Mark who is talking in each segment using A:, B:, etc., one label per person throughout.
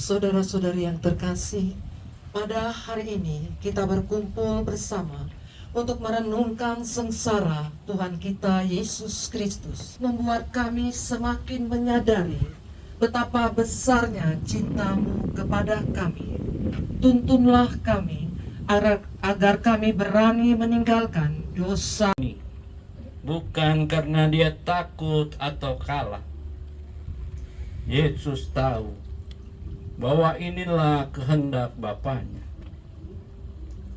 A: Saudara-saudari yang terkasih, pada hari ini kita berkumpul bersama untuk merenungkan sengsara Tuhan kita Yesus Kristus, membuat kami semakin menyadari betapa besarnya cinta-Mu kepada kami. Tuntunlah kami agar kami berani meninggalkan dosa,
B: bukan karena dia takut atau kalah. Yesus tahu bahwa inilah kehendak Bapaknya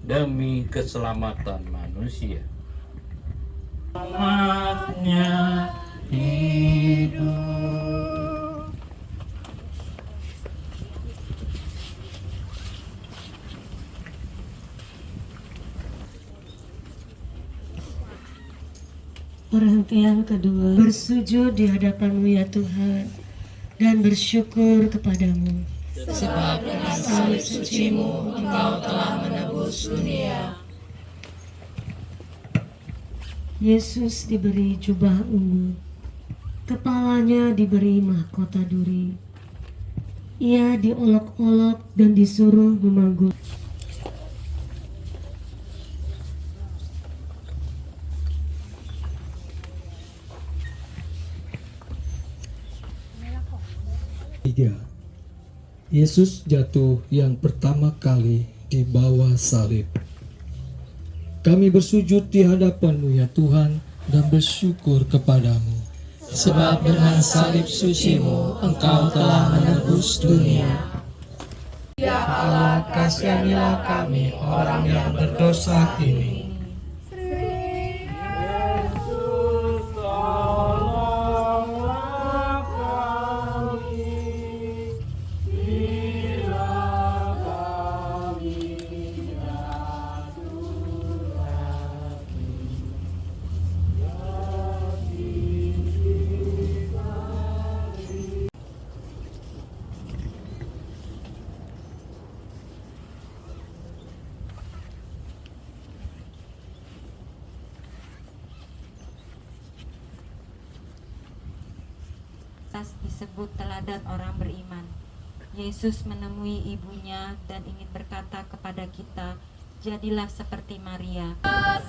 B: demi keselamatan manusia. Selamatnya hidup.
C: Perhentian kedua, bersujud di hadapan-Mu ya Tuhan, dan bersyukur kepadamu.
D: Sebab dengan salib suci-Mu Engkau telah menebus dunia.
C: Yesus diberi jubah ungu, kepalanya diberi mahkota duri. Ia diolok-olok dan disuruh memanggul.
E: Tiga, Yesus jatuh yang pertama kali di bawah salib. Kami bersujud di hadapan-Mu ya Tuhan dan bersyukur kepadamu.
D: Sebab dengan salib suci-Mu Engkau telah menebus dunia.
E: Ya Allah, kasihanilah kami orang yang berdosa ini.
F: Disebut teladan orang beriman. Yesus menemui ibunya dan ingin berkata kepada kita, jadilah seperti Maria.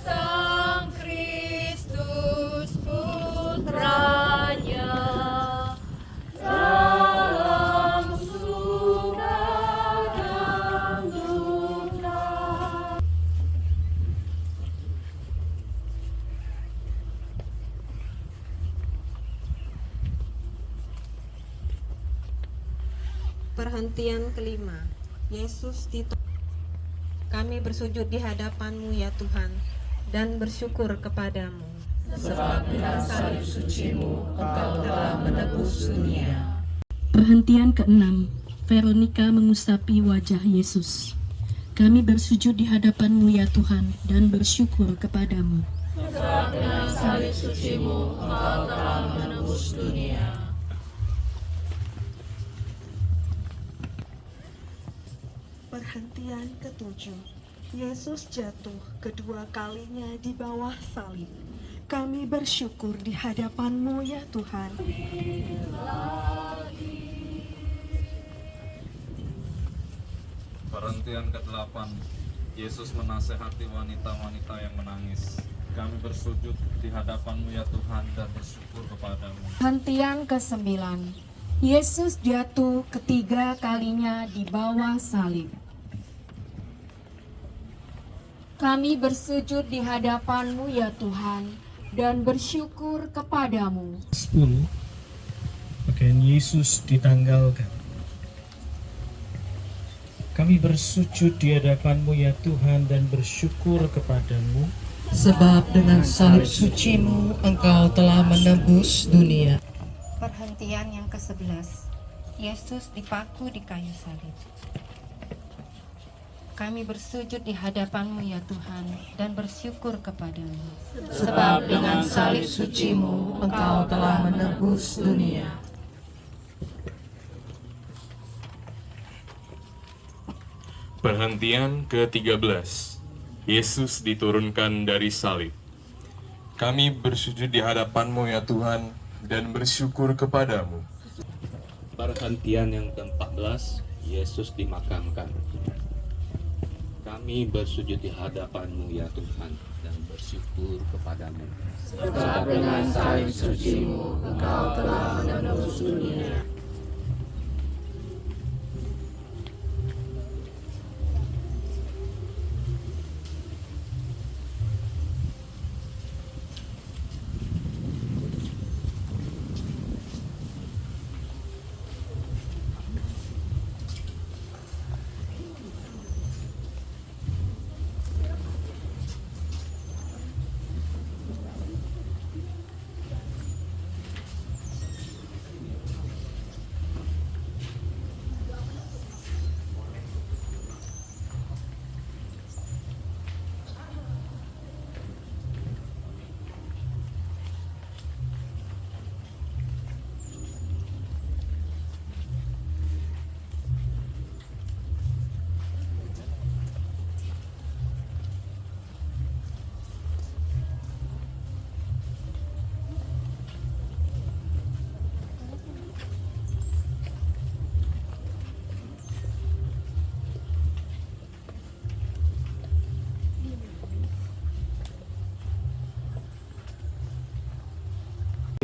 D: Sang Kristus putranya dalam suka dan duka.
G: Perhentian kelima, Yesus kami bersujud di hadapan-Mu ya Tuhan dan bersyukur kepadamu.
D: Sebab dengan salib suci-Mu Engkau telah menebus dunia.
H: Perhentian keenam, Veronika mengusapi wajah Yesus. Kami bersujud di hadapan-Mu ya Tuhan dan bersyukur kepadamu.
D: Sebab dengan salib suci-Mu Engkau telah menebus dunia.
I: Perhentian ketujuh, Yesus jatuh kedua kalinya di bawah salib. Kami bersyukur di hadapan-Mu ya Tuhan.
J: Perhentian ke-8, Yesus menasehati wanita-wanita yang menangis. Kami bersujud di hadapan-Mu ya Tuhan dan bersyukur kepadamu.
K: Perhentian ke-9, Yesus jatuh ketiga kalinya di bawah salib. Kami bersujud di hadapan-Mu ya Tuhan dan bersyukur kepadamu.
E: 10, pakaian Yesus ditanggalkan. Kami bersujud di hadapan-Mu ya Tuhan dan bersyukur kepadamu.
A: sebab dengan salib suci-Mu Engkau telah menebus dunia.
F: Perhentian yang ke-11, Yesus dipaku di kayu salib. Kami bersujud di hadapan-Mu ya Tuhan dan bersyukur kepadamu.
D: Sebab dengan salib suci-Mu Engkau telah menebus dunia.
L: Perhentian ke-13, Yesus diturunkan dari salib. Kami bersujud di hadapan-Mu ya Tuhan dan bersyukur kepadamu.
M: Perhentian yang ke-14, Yesus dimakamkan. Kami bersujud di hadapan-Mu ya Tuhan dan bersyukur kepadamu.
D: Sebab dengan salib suci-Mu Engkau telah menebus dunia.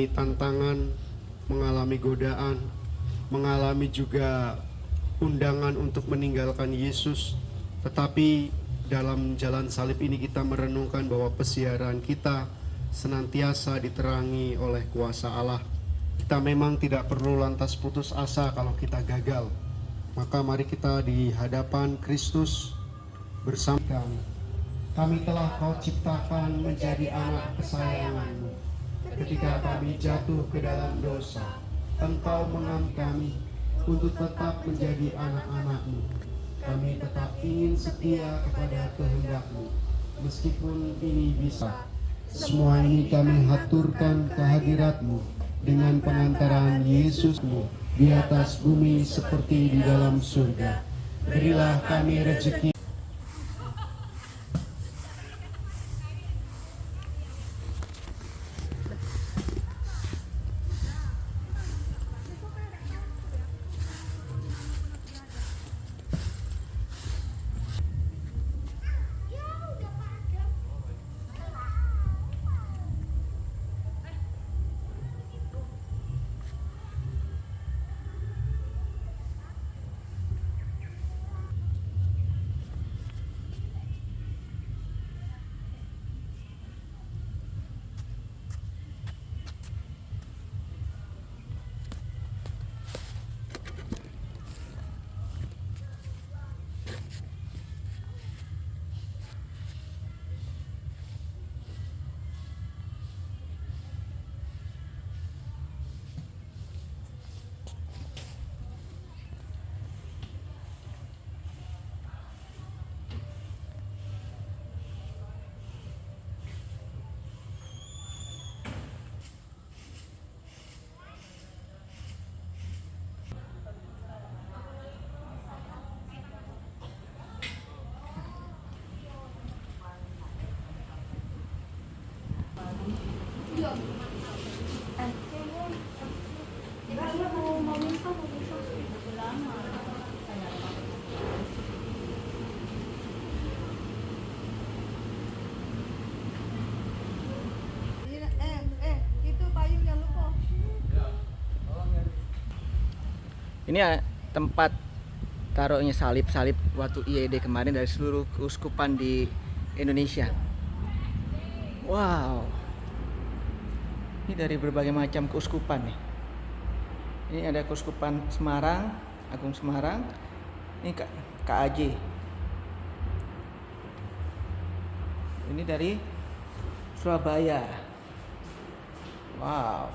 N: Tantangan, mengalami godaan, mengalami juga undangan untuk meninggalkan Yesus. Tetapi dalam jalan salib ini kita merenungkan bahwa pesiaran kita senantiasa diterangi oleh kuasa Allah. Kita memang tidak perlu lantas putus asa kalau kita gagal. Maka mari kita di hadapan Kristus bersama kami. Kami telah Kau ciptakan menjadi anak kesayangan-Mu. Ketika kami jatuh ke dalam dosa, Engkau mengambil kami untuk tetap menjadi anak-anak-Mu. Kami tetap ingin setia kepada kehendak-Mu, meskipun ini bisa. Semua ini kami haturkan kehadirat-Mu dengan pengantaran Yesus-Mu di atas bumi seperti di dalam surga. Berilah kami rezeki.
O: Ini tempat taruhnya salib-salib waktu IED kemarin dari seluruh keuskupan di Indonesia. Wow, ini dari berbagai macam keuskupan nih. Ini ada keuskupan Semarang, Agung Semarang. Ini KAJ. Ini dari Surabaya. Wow.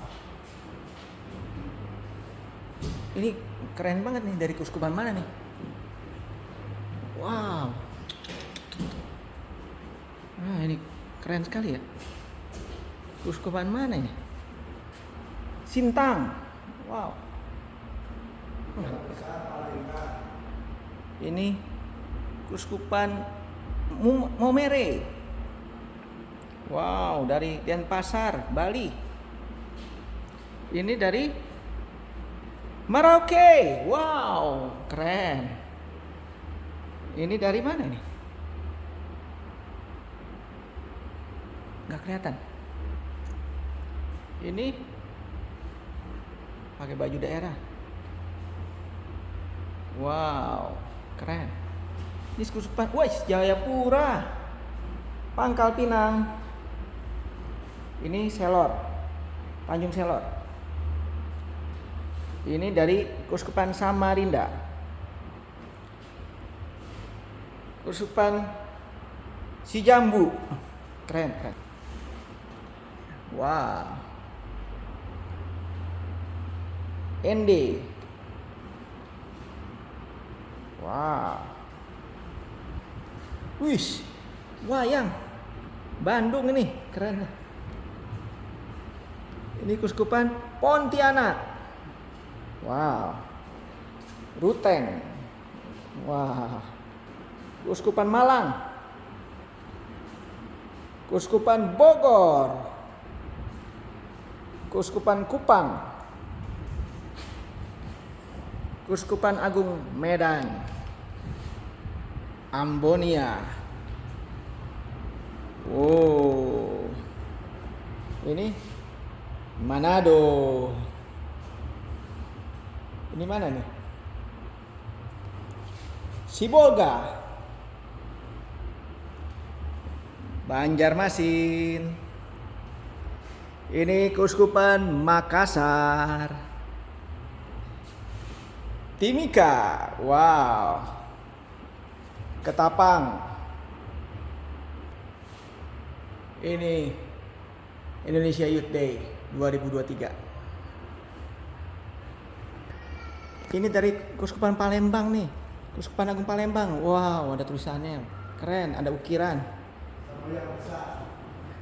O: Ini keren banget nih, dari keuskupan mana nih? Wow. Nah, ini keren sekali ya. Keuskupan mana ini? Sintang. Wow. Ini keuskupan Momere. Wow, dari Denpasar, Bali. Ini dari Merauke. Wow, keren. Ini dari mana nih? Nggak kelihatan. Ini pakai baju daerah. Wow, keren. Ini Keuskupan, Jayapura, Pangkal Pinang. Ini Selor, Tanjung Selor. Ini dari Keuskupan Samarinda. Keuskupan Sijambu. Keren, keren. Wow. ND. Wow. Wih, wayang. Bandung ini, keren. Ini Keuskupan Pontianak. Wow. Ruteng. Wah. Keuskupan Malang. Keuskupan Bogor. Keuskupan Kupang. Keuskupan Agung Medan. Ambonia. Wow. Ini Manado. Ini mana nih? Sibolga. Banjarmasin. Ini Keuskupan Makassar. Timika. Wow. Ketapang. Ini Indonesia Youth Day 2023. Ini dari Keuskupan Palembang nih. Keuskupan Agung Palembang. Wow, ada tulisannya. Keren, ada ukiran.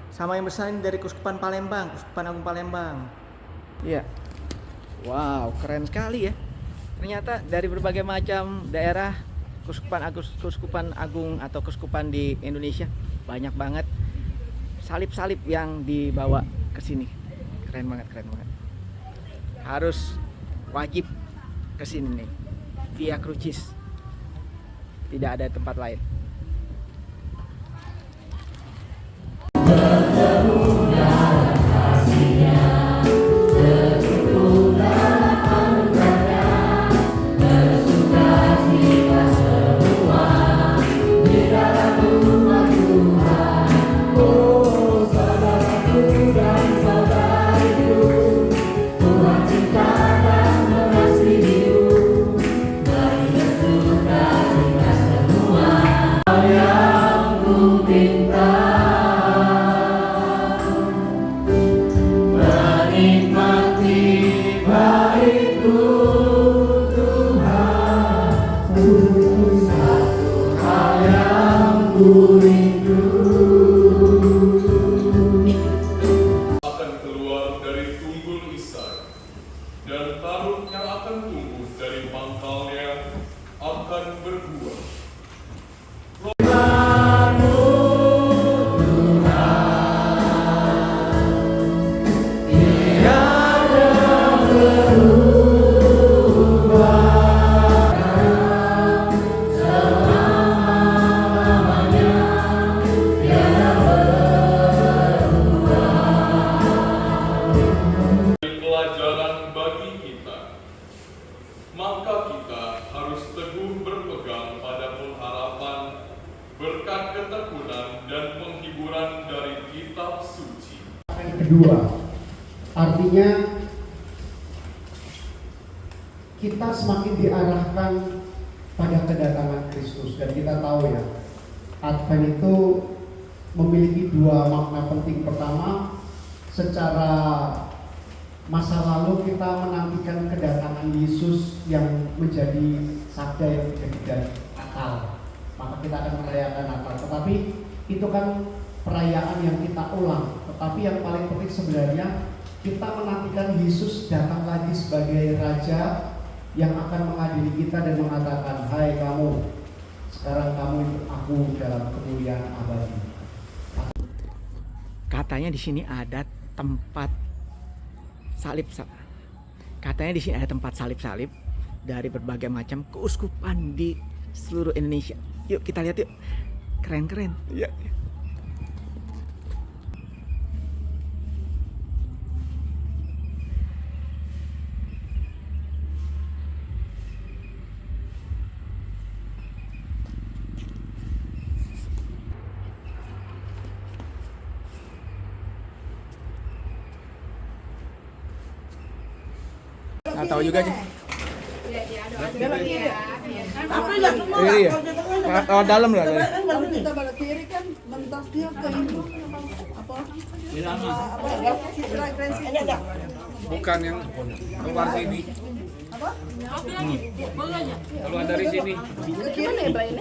O: Sama yang besar ini dari Keuskupan Palembang, Keuskupan Agung Palembang. Iya. Wow, keren sekali ya. Ternyata dari berbagai macam daerah Keuskupan Agung atau keuskupan di Indonesia banyak banget salib-salib yang dibawa ke sini. Keren banget, keren banget. Harus wajib ke sini nih. Via Crucis. Tidak ada tempat lain.
L: Akan keluar dari tunggul Isai, dan taruk yang akan tumbuh dari pangkalnya akan berbuah. Pelajaran bagi kita, maka kita harus teguh berpegang pada pengharapan berkat ketekunan dan penghiburan dari kitab suci.
N: Yang kedua, artinya kita semakin diarahkan pada kedatangan Kristus, dan kita tahu ya, Advent itu memiliki dua makna penting. Pertama, secara masa lalu kita menantikan kedatangan Yesus yang menjadi sabda yang menjadi dari Natal, maka kita akan merayakan Natal. Tetapi itu kan perayaan yang kita ulang. Tetapi yang paling penting sebenarnya kita menantikan Yesus datang lagi sebagai Raja yang akan mengadili kita dan mengatakan, "Hai kamu, sekarang kamu ikut aku dalam kemuliaan abadi."
O: Katanya di sini ada tempat salib. Katanya di sini ada tempat salib-salib dari berbagai macam keuskupan di seluruh Indonesia. Yuk kita lihat yuk. Keren-keren. Iya. Nggak tahu juga sih. Kiri ya? Oh, dalam lah.
P: Kalau kita balik kiri kan bentak dia ke itu apa?
Q: Bukan yang keluar sini.
P: Apa?
Q: Keluar dari sini.
P: Ke kiri ya, Bray?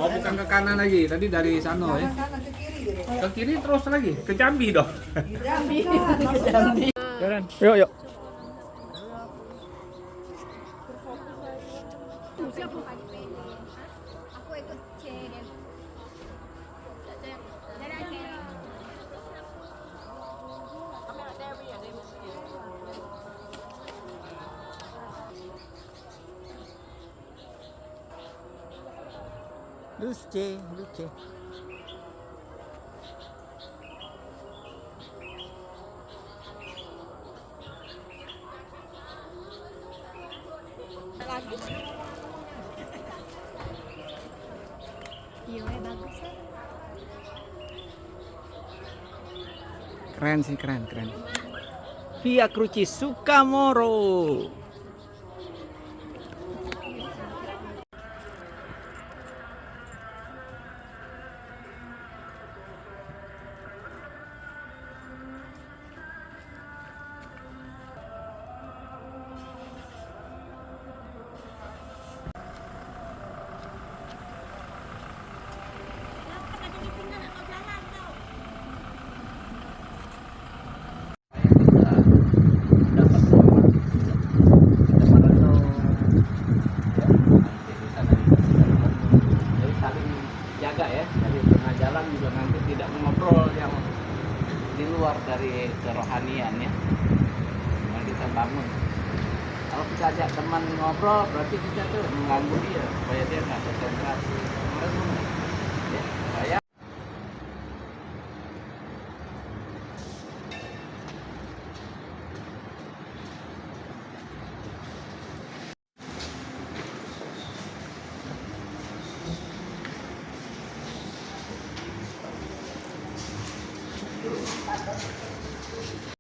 Q: Oh, bukan ke kanan lagi. Tadi dari sana ya. Ke kiri terus lagi. Ke Jambi dong.
P: Jambi. Jambi.
Q: Jalan.
O: Yuk, yuk. Luce. Keren sih, keren. Via Crucis Sukamoro.
M: Jaga ya, dari tengah jalan juga nanti tidak mengobrol yang di luar dari kerohanian ya. Nah, kita bangun. Kalau kita ajak teman ngobrol, berarti kita tuh mengganggu dia supaya dia nggak konsentrasi.